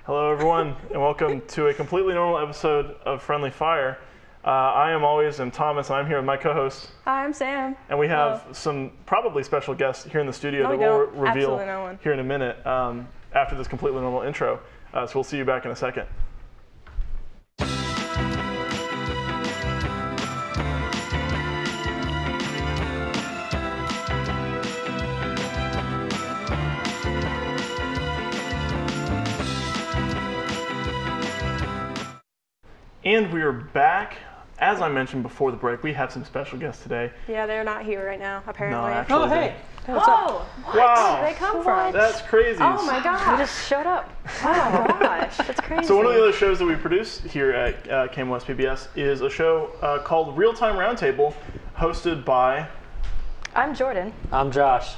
Hello, everyone, and welcome to a completely normal episode of Friendly Fire. I am Thomas, and I'm here with my co-host. Hi, I'm Sam. And we have some probably special guests here in the studio that we'll reveal here in a minute after this completely normal intro. So we'll see you back in a second. And we are back. As I mentioned before the break, we have some special guests today. Yeah, they're not here right now, apparently. No, actually, oh, hey. What's up? What? Wow. Where did they come from? That's crazy. Oh my gosh. They just showed up. Oh my gosh, that's crazy. So one of the other shows that we produce here at KMOS PBS is a show called Real Time Roundtable, hosted by... I'm Jordan. I'm Josh.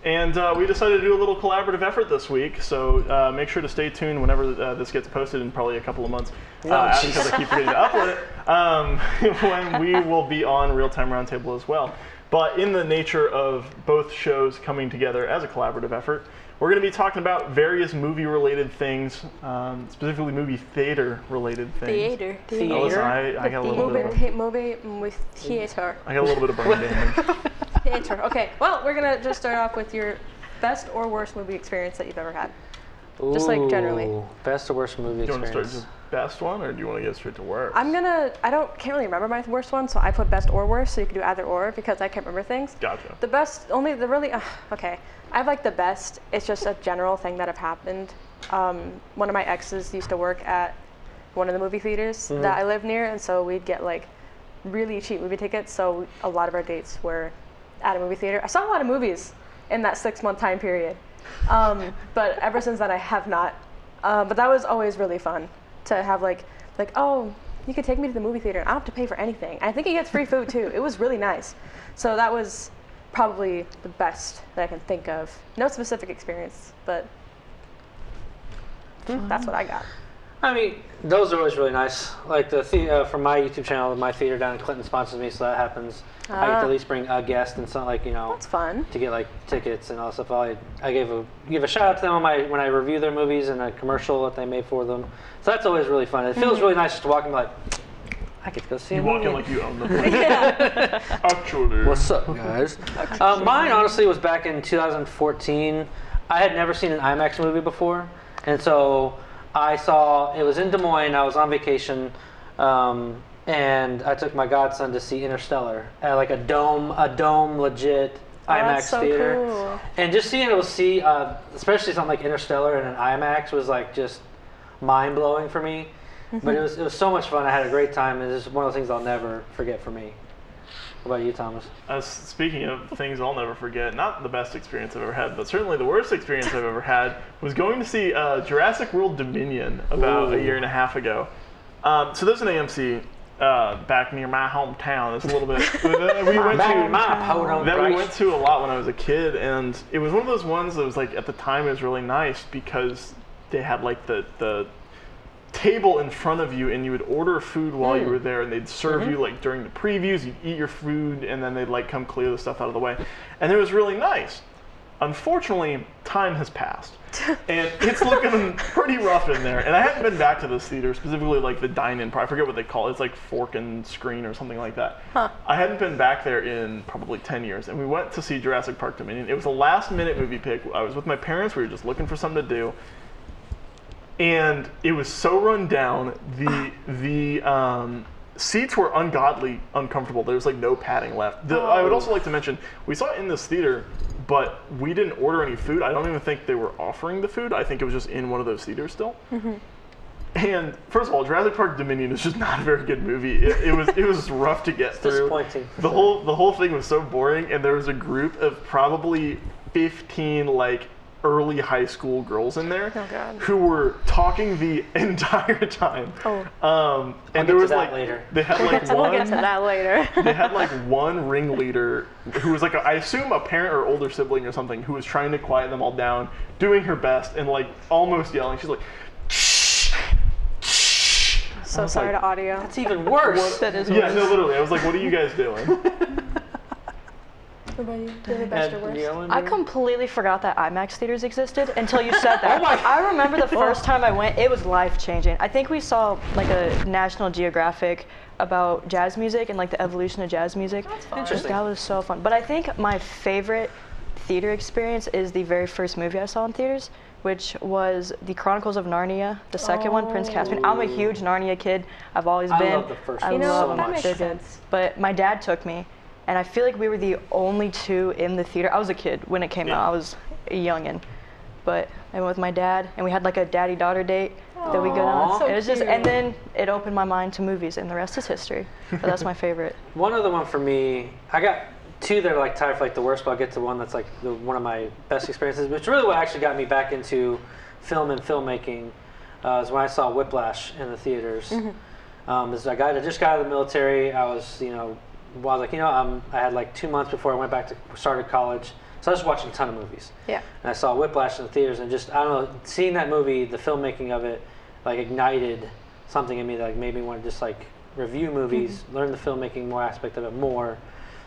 And we decided to do a little collaborative effort this week, so make sure to stay tuned whenever this gets posted in probably a couple of months, because I keep forgetting to upload it, when we will be on Real Time Roundtable as well. But in the nature of both shows coming together as a collaborative effort, we're going to be talking about various movie-related things, specifically movie theater-related things. Theater. Oh, listen, I got a little bit of movie theater. I got a little bit of brain damage. Theater. Okay, well, we're going to just start off with your best or worst movie experience that you've ever had. Just like generally. Best or worst movie Do you experience? want to start just best one, or do you want to get straight to worst? Can't really remember my worst one, so I put best or worst, so you can do either or, because I can't remember things. Gotcha. The best, okay. I have like the best, it's just a general thing that have happened. One of my exes used to work at one of the movie theaters that I live near, and so we'd get like really cheap movie tickets, so a lot of our dates were at a movie theater. I saw a lot of movies in that 6-month time period. But ever since then I have not. But that was always really fun to have like, oh, you could take me to the movie theater and I don't have to pay for anything. I think he gets free food too. It was really nice. So that was probably the best that I can think of. No specific experience, but that's what I got. I mean, those are always really nice. Like from my YouTube channel, my theater down in Clinton sponsors me, so that happens. I get to at least bring a guest and something like, That's fun. to get like tickets and all that stuff. I give a shout out to them when I review their movies and a commercial that they made for them. So that's always really fun. It feels really nice just to walk in like, I get to go see You a walk movie. in like you own the place. Yeah. Actually. What's up, guys? Mine honestly was back in 2014. I had never seen an IMAX movie before, and so it was in Des Moines. I was on vacation, and I took my godson to see Interstellar at like a dome legit IMAX so theater. Cool. And just being able to see, especially something like Interstellar in an IMAX was like just mind blowing for me. But it was so much fun. I had a great time. It's just one of those things I'll never forget for me. What about you, Thomas? Speaking of things I'll never forget, not the best experience I've ever had, but certainly the worst experience I've ever had was going to see Jurassic World Dominion about a year and a half ago. So there's an AMC back near my hometown. It's a little bit. we went to a lot when I was a kid, and it was one of those ones that was like at the time it was really nice because they had like the table in front of you, and you would order food while you were there, and they'd serve you like during the previews. You'd eat your food, and then they'd like come clear the stuff out of the way, and it was really nice. Unfortunately, time has passed, and it's looking pretty rough in there. And I haven't been back to this theater, specifically like the dine-in. I forget what they call it. It's like Fork and Screen or something like that. I hadn't been back there in probably 10 years, and we went to see Jurassic Park Dominion. It was a last-minute movie pick. I was with my parents. We were just looking for something to do. And it was so run down. The seats were ungodly uncomfortable. There was like no padding left. I would also like to mention, we saw it in this theater, but we didn't order any food. I don't even think they were offering the food. I think it was just in one of those theaters still. And first of all, Jurassic Park Dominion is just not a very good movie. It was rough to get through. Disappointing. The whole thing was so boring, and there was a group of probably 15 like early high school girls in there who were talking the entire time. And there was like later. They had like We'll get to that later. They had like one ringleader who was like I assume a parent or older sibling or something who was trying to quiet them all down, doing her best and like almost yelling. She's like, shh, shh. So sorry to audio. That's even worse. That is yeah, worse. no, literally. I was like, what are you guys doing? What about you? Do you have a best or worst? I completely forgot that IMAX theaters existed until you said that. Oh my- I remember the first time I went, it was life-changing. I think we saw like a National Geographic about jazz music and like the evolution of jazz music. That's fun. Interesting. That was so fun. But I think my favorite theater experience is the very first movie I saw in theaters, which was The Chronicles of Narnia, the second one, Prince Caspian. I'm a huge Narnia kid. I've always been. I love the first I one love so them. much. That makes They're good. sense. But my dad took me, and I feel like we were the only two in the theater. I was a kid when it came out. I was a youngin'. But I went with my dad, and we had like a daddy-daughter date that we go Aw. on. So It was just, cute. and then it opened my mind to movies, and the rest is history. But that's my favorite. One other one for me, I got two that are like tied for like the worst, but I'll get to one that's like one of my best experiences, which really what actually got me back into film and filmmaking is when I saw Whiplash in the theaters. As a guy that just got out of the military, I was, I had like 2 months before I went back to started college, so I was watching a ton of movies. Yeah. And I saw Whiplash in the theaters, and just, I don't know, seeing that movie, the filmmaking of it, like ignited something in me that like, made me want to just like review movies, learn the filmmaking more aspect of it more.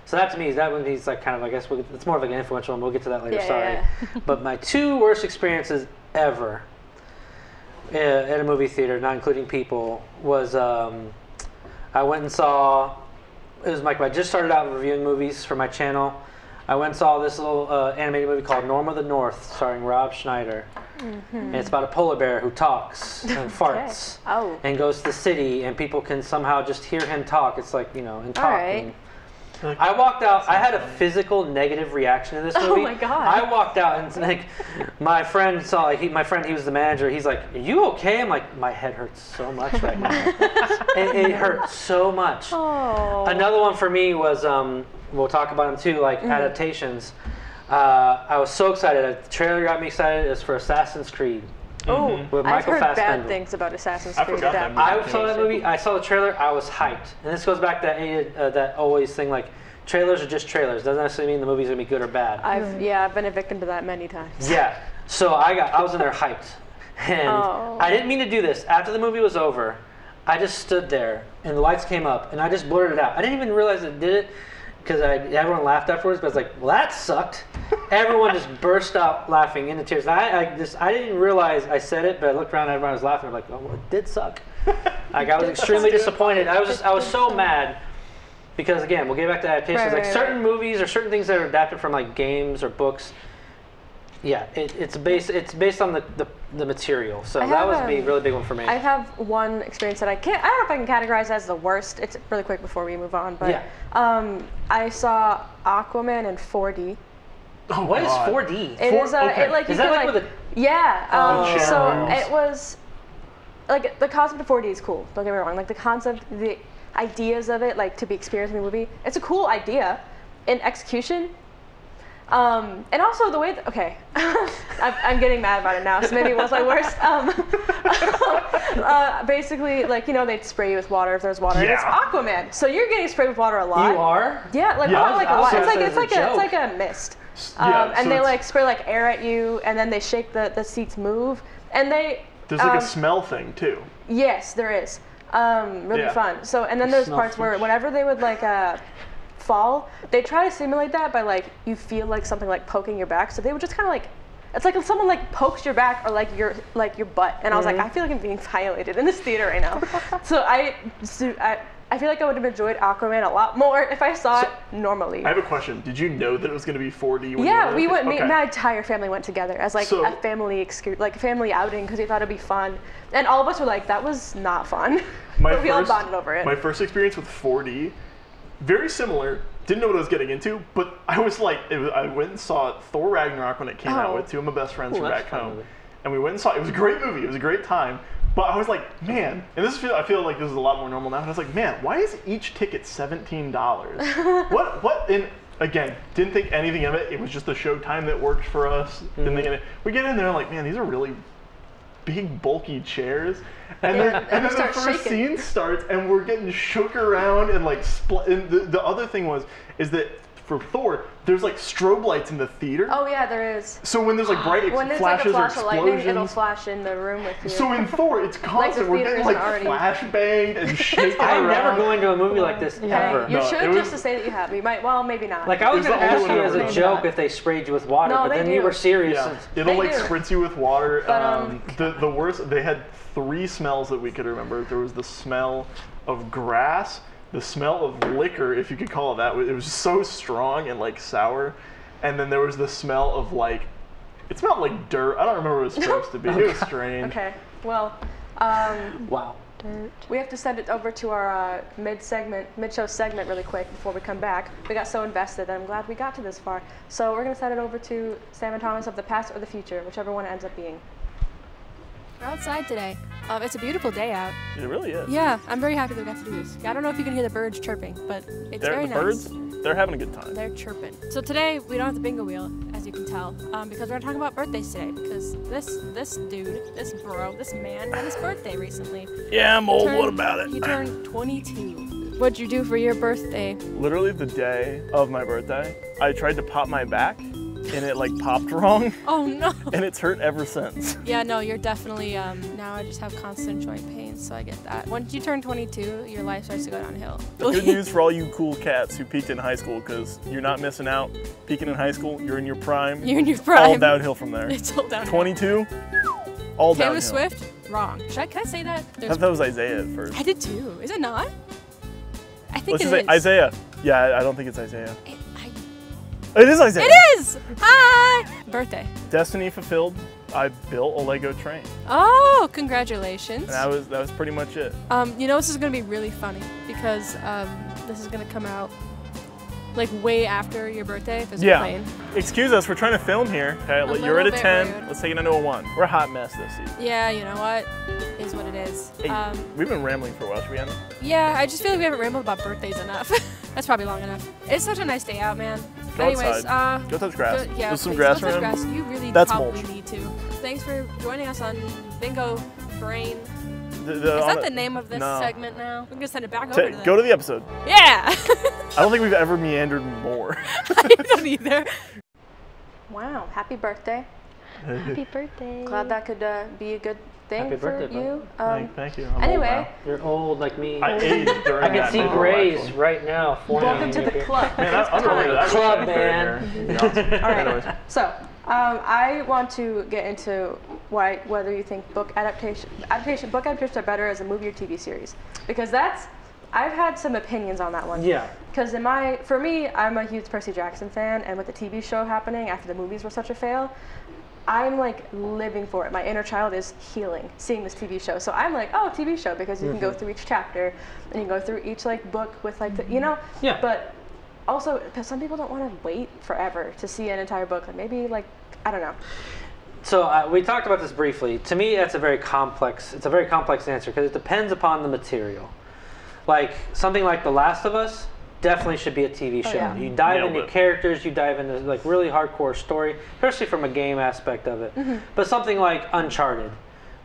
So that to me, that one is like kind of, I guess, it's more of like an influential one. We'll get to that later, Yeah, sorry. yeah. But my two worst experiences ever at a movie theater, not including people, was I went and saw, it was like I just started out reviewing movies for my channel. I went and saw this little animated movie called Norm of the North, starring Rob Schneider. And it's about a polar bear who talks and farts Oh. and goes to the city, and people can somehow just hear him talk. It's like, in talking. right. I walked out, I had a physical negative reaction to this movie. Oh my God. I walked out and like, my friend saw, like, he was the manager, he's like, are you okay? I'm like, my head hurts so much right now. it hurt so much. Oh. Another one for me was, we'll talk about them too, like I was so excited. The trailer got me excited. It's for Assassin's Creed. Oh, With I've Michael heard Fassbender. bad things about Assassin's I Creed. forgot that movie. I saw that movie. I saw the trailer. I was hyped, and this goes back to that always thing, like trailers are just trailers. Doesn't necessarily mean the movie's gonna be good or bad. I've been a victim to that many times. Yeah. So I was in there hyped, and Oh. I didn't mean to do this. After the movie was over, I just stood there, and the lights came up, and I just blurted it out. I didn't even realize it did it, because everyone laughed afterwards. But I was like, well, that sucked. Everyone just burst out laughing into tears. I didn't realize I said it, but I looked around and everyone was laughing. I'm like, oh, well, it did suck. Like, I was extremely disappointed. I was so mad because, again, we'll get back to adaptations. Right, like certain movies or certain things that are adapted from like games or books. Yeah, it's based on the material. So that was a really big one for me. I have one experience that I don't know if I can categorize as the worst. It's really quick before we move on, but Yeah. I saw Aquaman in 4D. Oh, What is God. 4D? It is okay. it like you Is that can like with yeah. Oh. So Shadows. it was like the concept of 4D is cool. Don't get me wrong. Like the concept, the ideas of it, like to be experienced in the movie, it's a cool idea. In execution, and also the way. I'm getting mad about it now, so maybe it was my worst. Basically, like they'd spray you with water if there's water. And it's Yeah. Aquaman, so you're getting sprayed with water a lot. You are? Yeah, like Yeah, not like a I was lot. It's gonna like say it's it's like a it's like joke. a mist. Yeah, And so they it's- like spray like air at you, and then they shake the seats move, and they. There's like a smell thing too. Yes, there is. Really Yeah. fun. So, and then there's Smell parts where fish. whenever they would like fall, they try to simulate that by like you feel like something like poking your back. So they would just kind of like, it's like if someone like pokes your back or like your butt. And I was like, I feel like I'm being violated in this theater right now. So I feel like I would have enjoyed Aquaman a lot more if I saw it normally. I have a question. Did you know that it was going to be 4D? When Yeah, you we went. Okay. My entire family went together as like So- a family family outing because we thought it'd be fun, and all of us were like, "That was not fun," but we all bonded over it. My first experience with 4D, very similar. Didn't know what I was getting into, but I was like, I went and saw Thor Ragnarok when it came out Oh. with two of my best friends Ooh, from that's back a fun home, movie. and we went and saw it. It was a great movie. It was a great time. But I was like, man, and I feel like this is a lot more normal now. And I was like, man, why is each ticket $17? What? And again, didn't think anything of it. It was just the showtime that worked for us. Didn't think of it. We get in there like, man, these are really big, bulky chairs. And then, and then the start first shaking. scene starts, and we're getting shook around and like split. And the other thing is that for Thor, there's like strobe lights in the theater. Oh yeah, there is. So when there's like bright When there's flashes like a or flash of lightning, it'll explosions. flash in the room with you. So in Thor, it's constant. We're theater getting like isn't already- flash banged and shaking I'm around. never going to a movie like this ever. You No, should it was- just to say that you have. You might. Well, maybe not. Like, I was It was going to the ask only you one as I a remember. joke if they sprayed you with water, No, but they then do. you were serious. Yeah, and- it'll like do. spritz you with water. But, the worst, they had 3 smells that we could remember. There was the smell of grass, the smell of liquor, if you could call it that. It was so strong and like sour. And then there was the smell of like, it smelled like dirt. I don't remember what it was supposed to be. It was strange. Okay. Well, Wow. we have to send it over to our mid-show segment really quick before we come back. We got so invested that I'm glad we got to this far. So we're going to send it over to Sam and Thomas of the past or the future, whichever one it ends up being. We're outside today. It's a beautiful day out. It really is. Yeah, I'm very happy that we got to do this. I don't know if you can hear the birds chirping, but it's very The nice. birds, they're having a good time. They're chirping. So today we don't have the bingo wheel, as you can tell, because we're talking about birthdays today. Because this dude, this bro, this man had his birthday recently. Yeah, I'm old. What about it? He turned 22. What'd you do for your birthday? Literally the day of my birthday, I tried to pop my back, and it like popped wrong, Oh no. and it's hurt ever since. Yeah, no, you're definitely, now I just have constant joint pain, so I get that. Once you turn 22, your life starts to go downhill. Good news for all you cool cats who peaked in high school, because you're not missing out. Peaking in high school, you're in your prime. You're in your prime. All downhill from there. It's all downhill. 22, all downhill. Taylor Swift? Wrong. Can I say that? I thought that was Isaiah at first. I did too. Is it not? I think Let's it just say is. Isaiah. Yeah, I don't think it's Isaiah. I It is Isaiah. It is! Hi! Birthday. Destiny fulfilled. I built a Lego train, Oh, congratulations. and that was pretty much it. You know, this is going to be really funny because this is going to come out like way after your birthday if there's a plane. Excuse us, we're trying to film here. Okay, A you're at little a bit 10. rude. Let's take it into a 1. We're a hot mess this season. Yeah, you know what? Is what it is. Hey, we've been rambling for a while. Should we end? Yeah, I just feel like we haven't rambled about birthdays enough. That's probably long enough. It's such a nice day out, man. Go Anyways, outside. Go touch grass. Yeah, There's some please, grass go touch around. grass. You really That's probably mulch. need to. Thanks for joining us on Bingo Brain. Is Is that the name of this no. segment now? We're gonna send it back over to them. Go to the episode. Yeah! I don't think we've ever meandered more. I don't either. Wow, happy birthday. Happy birthday. Glad that could be a good thing Happy for birthday, you. Thank you. I'm old Anyway, You're old like me. now. I aged during I can that see moment, grays actually. right now forming welcome in to your the beard. club. Man, I'm related. I wish Club, I had gray man. hair, to be honest. All right. Anyways. So, I want to get into whether you think book adaptations are better as a movie or TV series, because I've had some opinions on that one. Yeah. Because for me, I'm a huge Percy Jackson fan, and with the TV show happening after the movies were such a fail, I'm like living for it. My inner child is healing seeing this TV show. So I'm like, oh, TV show, because you can go through each chapter and you can go through each like book with like the, Yeah. But also, because some people don't want to wait forever to see an entire book. Like maybe like I don't know. So we talked about this briefly. To me, it's a very complex answer because it depends upon the material. Like something like The Last of Us definitely should be a TV show. yeah. You dive Nailed into it. characters, you dive into like really hardcore story, especially from a game aspect of it. But something like Uncharted,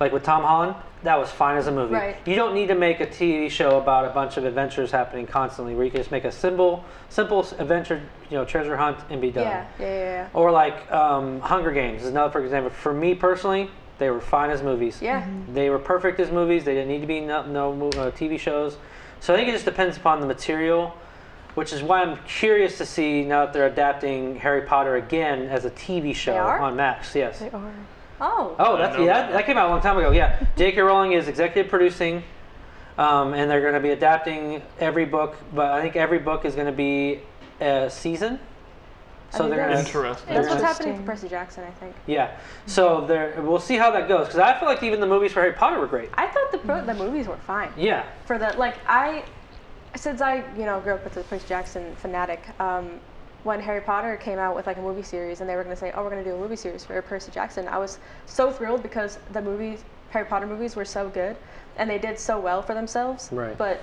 like with Tom Holland, that was fine as a movie. Right. You don't need to make a TV show about a bunch of adventures happening constantly, where you can just make a simple adventure, treasure hunt and be done. Yeah. Or like Hunger Games is another, for example. For me personally, they were fine as movies. Yeah. They were perfect as movies. They didn't need to be no TV shows. So I think it just depends upon the material, which is why I'm curious to see now that they're adapting Harry Potter again as a TV show They are? on Max. Yes. They are. Oh. Oh, I that's didn't know that. that came out a long time ago. Yeah, J.K. Rowling is executive producing, and they're going to be adapting every book. But I think every book is going to be a season. So think they're going to Interesting. That's what's Interesting. happening for Percy Jackson, I think. Yeah. So we'll see how that goes because I feel like even the movies for Harry Potter were great. I thought the movies were fine. Yeah. For the since I grew up with the Percy Jackson fanatic, when Harry Potter came out with like a movie series and they were going to say, oh, we're going to do a movie series for Percy Jackson, I was so thrilled because the Harry Potter movies were so good and they did so well for themselves. Right. But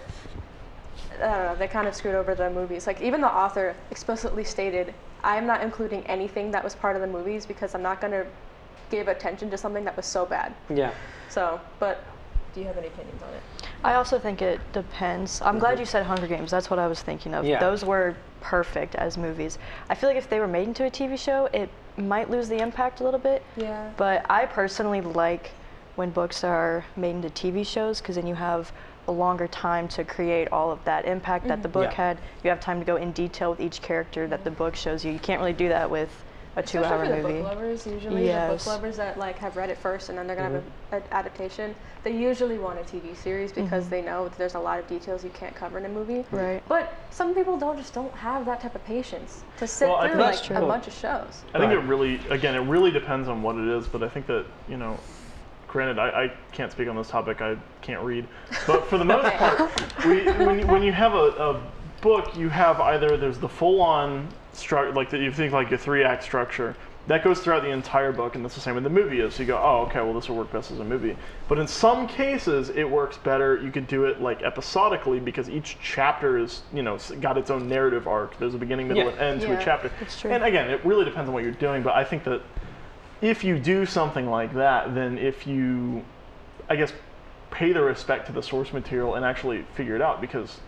I don't know, they kind of screwed over the movies. Like even the author explicitly stated, I'm not including anything that was part of the movies because I'm not going to give attention to something that was so bad. Yeah. So, but do you have any opinions on it? I also think it depends. I'm glad you said Hunger Games. That's what I was thinking of. Yeah. Those were perfect as movies. I feel like if they were made into a TV show, it might lose the impact a little bit. Yeah. But I personally like when books are made into TV shows, because then you have a longer time to create all of that impact that the book had. You have time to go in detail with each character that the book shows you. You can't really do that with a 2-hour Especially for movie. the book lovers, usually the book lovers that like have read it first and then they're gonna have an adaptation. They usually want a TV series because they know that there's a lot of details you can't cover in a movie. Right. But some people don't have that type of patience to sit through like a bunch of shows. I think it really depends on what it is, but I think that, you know, granted, I can't speak on this topic, I can't read, but for the most part, when you have a book, you have either there's the full-on structure, like that you think like a 3-act structure that goes throughout the entire book, and that's the same with the movie is. So you go, oh, okay, well this will work best as a movie. But in some cases, it works better. You could do it like episodically because each chapter is, you know, got its own narrative arc. There's a beginning, middle, and end to a chapter. That's true. And again, it really depends on what you're doing. But I think that if you do something like that, then if you, I guess, pay the respect to the source material and actually figure it out, because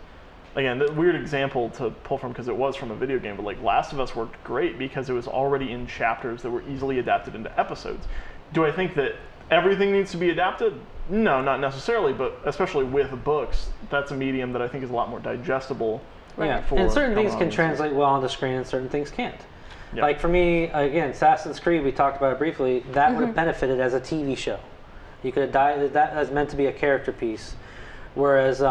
again, the weird example to pull from because it was from a video game, but like Last of Us worked great because it was already in chapters that were easily adapted into episodes. Do I think that everything needs to be adapted? No, not necessarily, but especially with books, that's a medium that I think is a lot more digestible. Yeah, and certain things can translate well on the screen and certain things can't. Yep. Like for me, again, Assassin's Creed, we talked about it briefly, that would have benefited as a TV show. You could have died, that was meant to be a character piece. Whereas,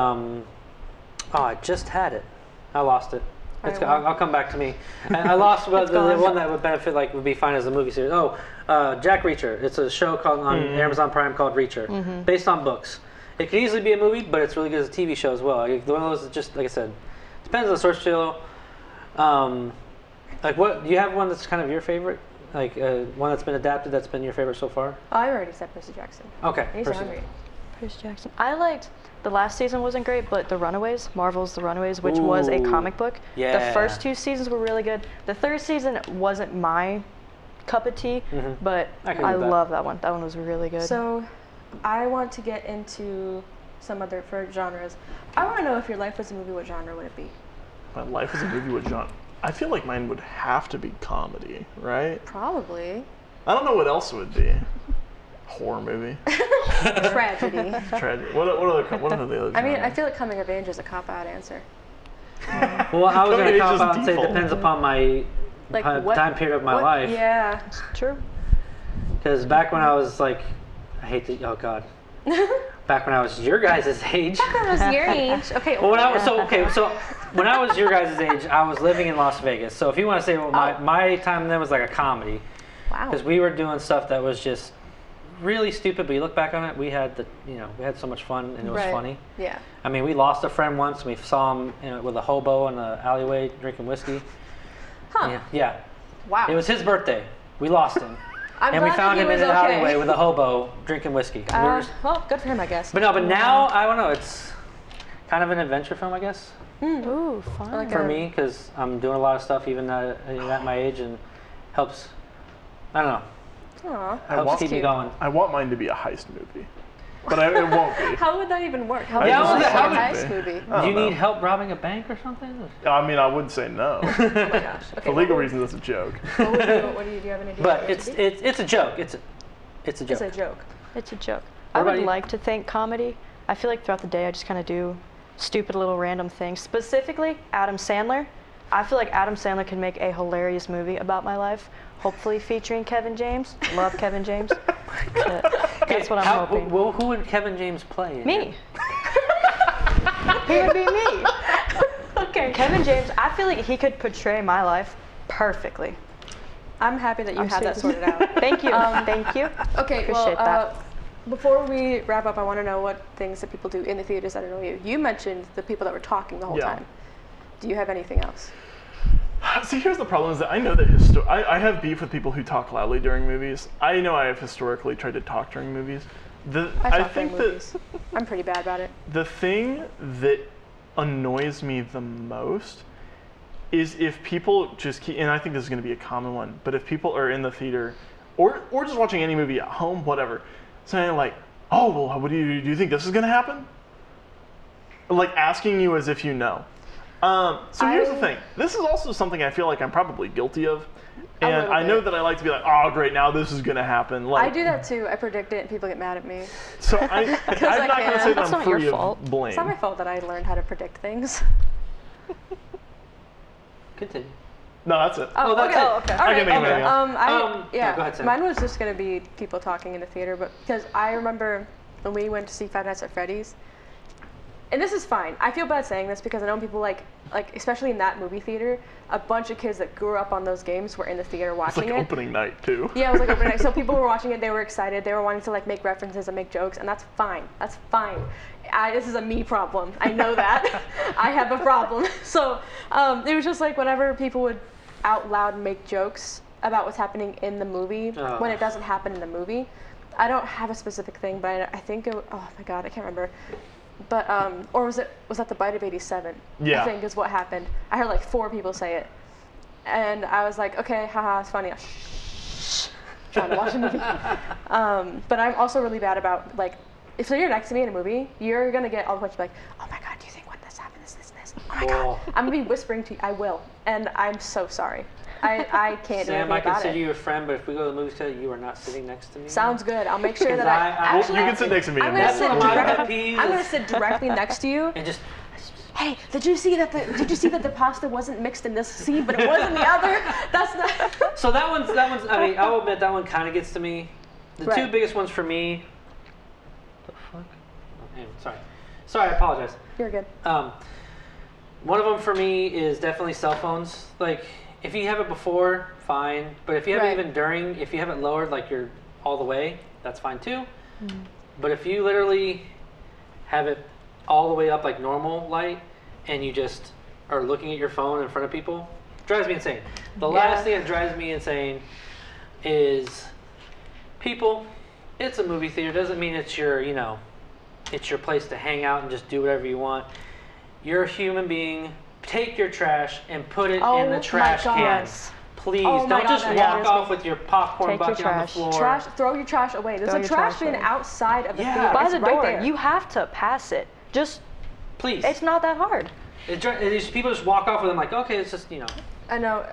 I just had it. I lost it. I'll come back to me. I lost the one that would benefit, like, would be fine as a movie series. Jack Reacher. It's a show called on Amazon Prime called Reacher, based on books. It could easily be a movie, but it's really good as a TV show as well. Like, one of those, just like I said, depends on the source material. Like, what do you have one that's kind of your favorite? Like one that's been adapted that's been your favorite so far? I already said Percy Jackson. Okay. He's hungry. Percy Jackson. I liked the last season wasn't great, but The Runaways, Marvel's The Runaways, which was a comic book. Yeah. The first 2 seasons were really good. The 3rd season wasn't my cup of tea, but I love that one. That one was really good. So, I want to get into some other for genres. I want to know if your life was a movie, what genre would it be? My life was a movie, what genre? I feel like mine would have to be comedy, right? Probably. I don't know what else it would be. Horror movie. Tragedy. Tragedy. What are the other? I mean, I feel like coming of age is a cop-out answer. Well, I was going to cop out and say it depends upon my time period of my life. Yeah. True. Because back when I was like, I hate to, oh God. Back when I was your guys' age. Back when I was your age. Okay. Well, so when I was your guys' age, I was living in Las Vegas. So if you want to say, well, my time then was like a comedy. Wow. Because we were doing stuff that was just really stupid, but you look back on it, we had so much fun, and it was funny. Yeah. I mean, we lost a friend once. We saw him with a hobo in the alleyway drinking whiskey. Huh. Yeah. Wow. It was his birthday. We lost him. And we found him in an alleyway with a hobo drinking whiskey. Well, good for him, I guess. But now, I don't know, it's kind of an adventure film, I guess. Ooh, fun. For me, because I'm doing a lot of stuff even at my age, and helps, I don't know. Aww. Helps keep me going. I want mine to be a heist movie, but it won't be. How would that even work? How would would a heist movie? Do you need help robbing a bank or something? I mean, I would say no. Oh my gosh. Okay, For legal reasons, that's a joke. What do you have an idea? But it's a joke. It's a joke. It's a joke. It's a joke. I would like to think comedy. I feel like throughout the day I just kind of do stupid little random things. Specifically, Adam Sandler. I feel like Adam Sandler can make a hilarious movie about my life, hopefully featuring Kevin James. Love Kevin James. That's what I'm hoping. Well, who would Kevin James play? Me. He would be me. Okay. Kevin James, I feel like he could portray my life perfectly. I'm happy that you had that sorted out. Thank you. Thank you. Okay, Appreciate that. Before we wrap up, I want to know what things that people do in the theaters that annoy you. You mentioned the people that were talking the whole time. Do you have anything else? See, here's the problem: is that I know that I have beef with people who talk loudly during movies. I know I have historically tried to talk during movies. I think that I'm pretty bad about it. The thing that annoys me the most is if people just keep, and I think this is going to be a common one, but if people are in the theater or just watching any movie at home, whatever, saying like, "Oh, well, what do you think this is going to happen?" Like asking you as if you know. So here's the thing. This is also something I feel like I'm probably guilty of. And I know that I like to be like, oh, great, now this is going to happen. Like, I do that too. I predict it and people get mad at me. So I'm not going to say that That's I'm not free your of fault. blame. It's not my fault that I learned how to predict things. Continue. No, that's it. Oh, that's okay. it. Oh, okay. I All can right. think of anything else. No, go ahead, Sam. Mine was just gonna be people talking in the theater, but because I remember when we went to see Five Nights at Freddy's, and this is fine. I feel bad saying this because I know people like especially in that movie theater, a bunch of kids that grew up on those games were in the theater It's watching like it. opening night, too. Yeah, it was like opening night. So people were watching it. They were excited. They were wanting to like make references and make jokes, and that's fine. That's fine. This is a me problem. I know that. I have a problem. So it was just like whenever people would out loud make jokes about what's happening in the movie when it doesn't happen in the movie. I don't have a specific thing, but I think oh my god, I can't remember. But or was that the Bite of 87? Yeah. I think is what happened. I heard like 4 people say it, and I was like, okay, haha, it's funny. Shh, trying to watch a movie. But I'm also really bad about like, if you're next to me in a movie, you're gonna get all the questions like, oh my god, do you think when this happened, this? Oh my god, I'm gonna be whispering to you. I will, and I'm so sorry. I can't do Sam, anything I about consider it. you a friend, but if we go to the movies together, you are not sitting next to me. Sounds good. I'll make sure that I- actually. You can sit next to me. I'm in gonna this. sit one of my directly. pet peeves I'm gonna is- sit directly next to you. And just Hey, did you see that the pasta wasn't mixed in this scene, but it was in the other? That's not. so that one's. I mean, I'll admit that one kind of gets to me. The 2 Right. biggest ones for me. The fuck? Oh, anyway, sorry, I apologize. You're good. One of them for me is definitely cell phones. Like, if you have it before, fine. But if you have it Right. even during, if you have it lowered, like you're all the way, that's fine too. But if you literally have it all the way up like normal light, and you just are looking at your phone in front of people, drives me insane. The last thing that drives me insane is people. It's a movie theater. Doesn't mean it's your, it's your place to hang out and just do whatever you want. You're a human being. Take your trash and put it in the trash can. Please, Oh my don't God, just that walk scares off me. with your popcorn Take your bucket on the trash. floor. Throw your trash away. There's Throw a your trash trash bin away. outside of the Yeah. theater. By It's the right door, there. you have to pass it. Just, Please. it's not that hard. People just walk off with them like, okay, it's just, I know.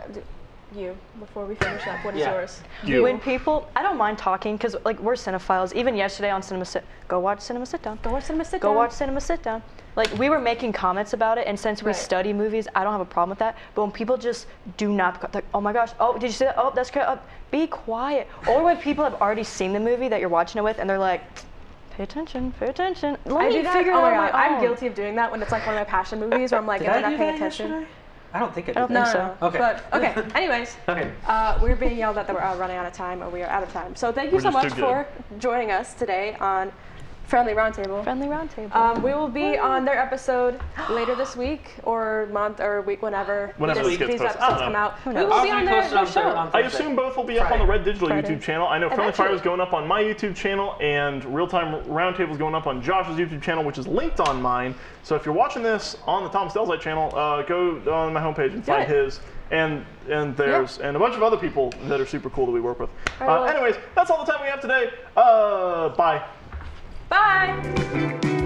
You, before we finish up, what is Yeah. yours? You. When people, I don't mind talking because like we're cinephiles. Even yesterday on Cinema Sit, go watch Cinema Sit Down. Go watch Cinema Sit Go Down. watch Cinema Sit Down. Like we were making comments about it, and since we Right. study movies, I don't have a problem with that. But when people just do not, like, oh my gosh, oh did you see that? Oh that's great. Oh, be quiet. Or when people have already seen the movie that you're watching it with, and they're like, pay attention, pay attention. Let I me do that. figure it Oh out my on god, my I'm own. guilty of doing that when it's like one of my passion movies where I'm like, Did am I I not do paying that attention? yesterday? I don't think I did. I don't No, think no, so. no. Okay. But okay. Anyways, Okay. we're being yelled at that we're running out of time, or we are out of time. So thank you We're so just much too good. for joining us today on Friendly Roundtable. Friendly roundtable. We will be on their episode later this week or month or week whenever Whenever this- this gets these posted. episodes I don't come know. out. We knows? will I'll be on be their posted on show. on I Thursday. assume both will be up on Friday. the Red Digital Friday. YouTube channel. I know Friendly Fire Eventually. is going up on my YouTube channel, and Real Time Roundtable is going up on Josh's YouTube channel, which is linked on mine. So if you're watching this on the Thomas Delzeit channel, go on my homepage and find it. his and theirs and a bunch of other people that are super cool that we work with. All right, well- Anyways, that's all the time we have today. Bye. Bye.